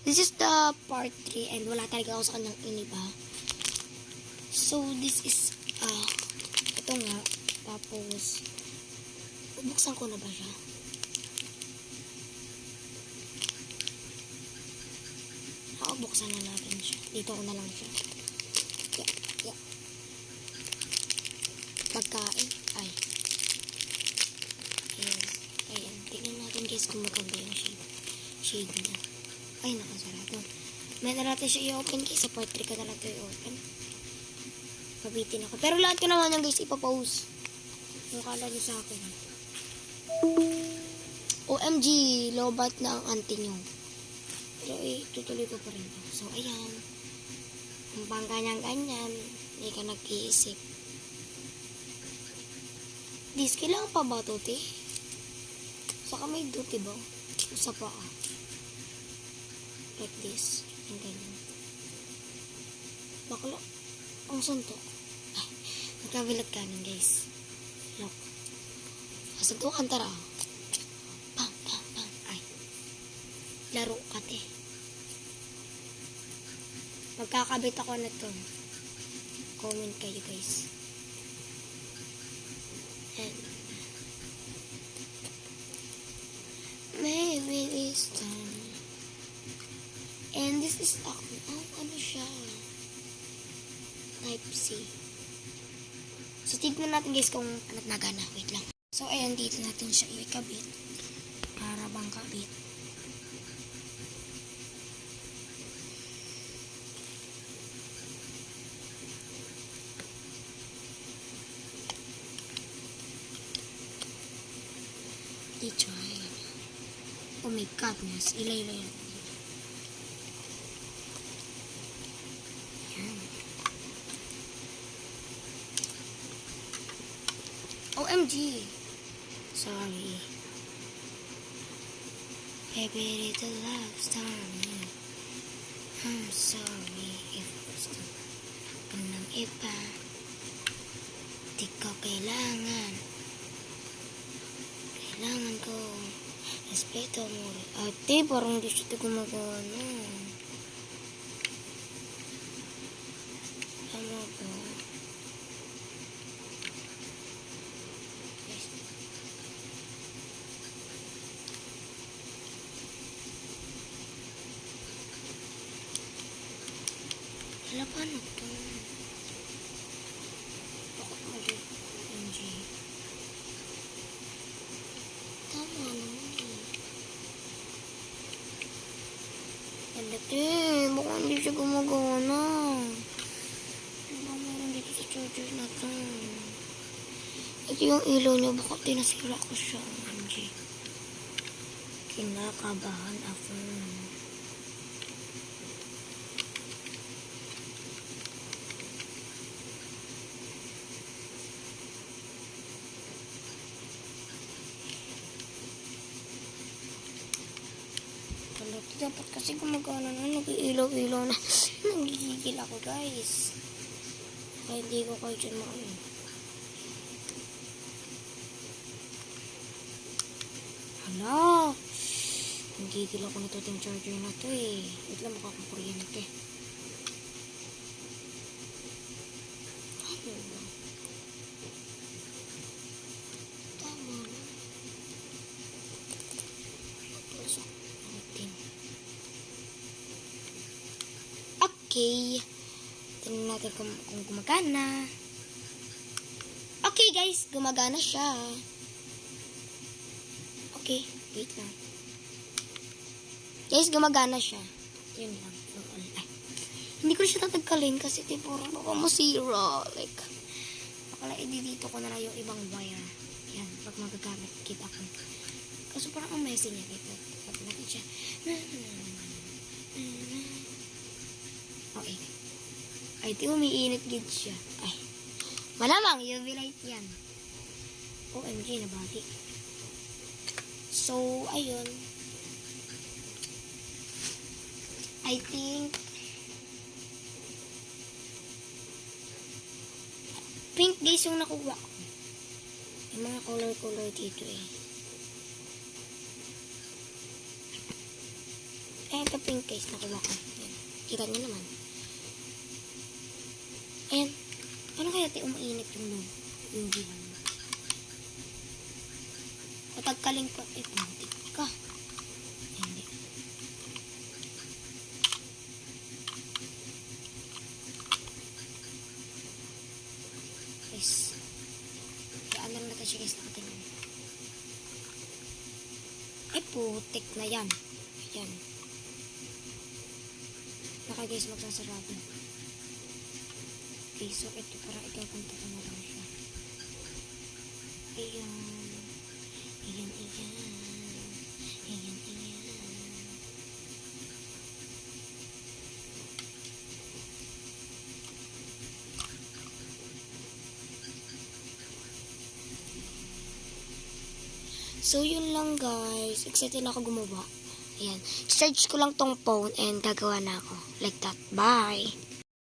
This is the part 3 and wala talaga ako sa kanyang iniba. So, this is, ito nga. Tapos, bubuksan ko na ba siya? Buksan na natin siya. Dito ko na lang siya. Yeah. Pagkain. Ay. Yes. Ayan. Tingnan natin guys kung maganda yung shade niya. Ay, nakasarado. May na natin siya i-open guys. Sa part 3 ka na lang ito i-open. Pabitin ako. Pero lahat ko naman yung guys ipapost. Yung kala niyo sa akin. OMG. Lobat na ang auntie nyo. Pero tutuloy ko pa rin to. So, ayan. Kung pang ganyan-ganyan, hindi ka nag-iisip. Dis, kailangan pa ba ito, te? Saka may duty ba? Usa pa ka. Like this. Yung ganyan. Bakla. Ang santo. Ay, nagkabilat kanan, guys. Look. Kasanto kantara. Pang. Ay. Laro ka, te. Magkakabit ako na to. Comment kayo guys. And maybe this time. And this is ano siya? Type C. So tignan natin guys kung ano nagana. Wait lang. So ayan, dito natin siya ikabit. Para bang kabit. I-try. Oh my goodness. Ilay-ilay. Yan. OMG. Sorry. Baby, it's a love story. I'm sorry if gusto ko ng iba. Di ko kailangan. Kailangan ko respeto mo. Ate, parang di siya gumagawa na. Tama ba? Wala pa na ito. Bakit mo di? MG. Tama naman eh. Alate, baka hindi siya gumagawa na. Ano meron dito sa charger na ito? Ito yung ilaw niya, baka tinasira ko siya. MG. Kinakabahan ako. Dapat kasi gumagana na, nag-iilaw-ilaw na. Nagigigil ako guys. Kaya hindi ko kayo dyan maano. Hala! Nagigil ako na itong charger na to eh. Wait lang, makakukuryente. Ano ba? Tama na. Pasok. Okay. Tingnan natin kung gumagana. Okay guys, gumagana siya. Okay, wait lang. Guys, gumagana siya. Yun lang. Ay. Hindi ko siya tatagkalin kasi tipo baka masira. Like, baka dito ko na lang yung ibang wire. Yan, pag magagamit kita ko. Kasi parang ang messy niya. Pag natin siya. Okay. Ay, di umiinit gid siya. Ay. Malamang, UV light yan. OMG, nabati. So, ayun. I think pink guys yung nakuha ko. Yung mga color dito eh. Eh, ito po yung case nakuha ko. Ayan. Kita niyo naman. Ayan. Paano kaya tayo umainit yung loob? Yung bilang. Patagkaling ko. Eh, pumuntik ka. Hindi. Guys. Kaya lang natin siya guys nakatingin. Eh, putik na yan. Ayan. Naka guys, magsasarado. Okay, so ito para ikakanta ko na lang siya. Ayan. Ayan, ayan. Ayan, ayan. So, yun lang guys. Excited na ako gumawa. Ayan. Charge ko lang tong phone and gagawa na ako. Like that. Bye!